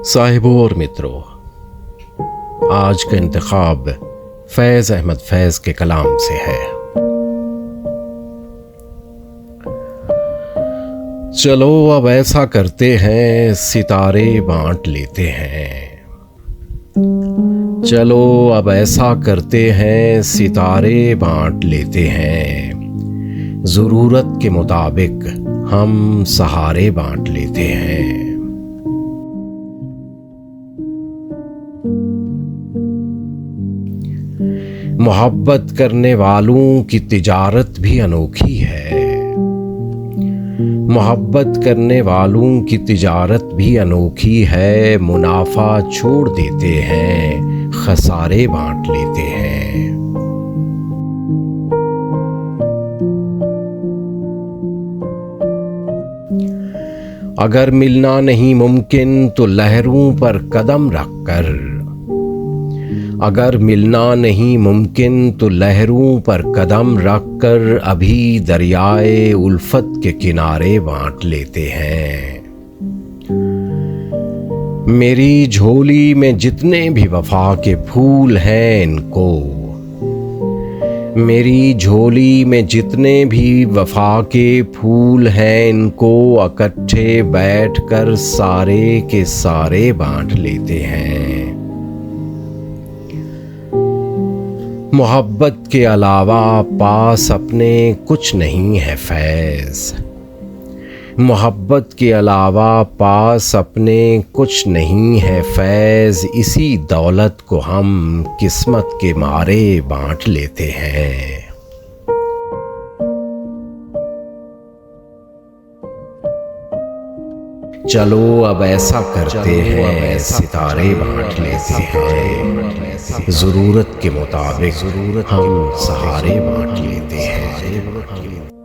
साहिबों और मित्रों, आज का इंतखाब फैज़ अहमद फैज़ के कलाम से है। चलो अब ऐसा करते हैं, सितारे बांट लेते हैं। चलो अब ऐसा करते हैं, सितारे बांट लेते हैं। ज़रूरत के मुताबिक हम सहारे बांट लेते हैं। मोहब्बत करने वालों की तिजारत भी अनोखी है। मोहब्बत करने वालों की तिजारत भी अनोखी है। मुनाफा छोड़ देते हैं, खसारे बांट लेते हैं। अगर मिलना नहीं मुमकिन तो लहरों पर कदम रखकर, अगर मिलना नहीं मुमकिन तो लहरों पर कदम रखकर अभी दरियाए उल्फत के किनारे बांट लेते हैं। मेरी झोली में जितने भी वफा के फूल हैं इनको, मेरी झोली में जितने भी वफा के फूल हैं इनको इकट्ठे बैठकर सारे के सारे बांट लेते हैं। मोहब्बत के अलावा पास अपने कुछ नहीं है फैज़। मोहब्बत के अलावा पास अपने कुछ नहीं है फैज़। इसी दौलत को हम किस्मत के मारे बांट लेते हैं। चलो अब ऐसा करते हैं, सितारे बांट लेते हैं। ज़रूरत के मुताबिक हम सहारे बांट लेते हैं।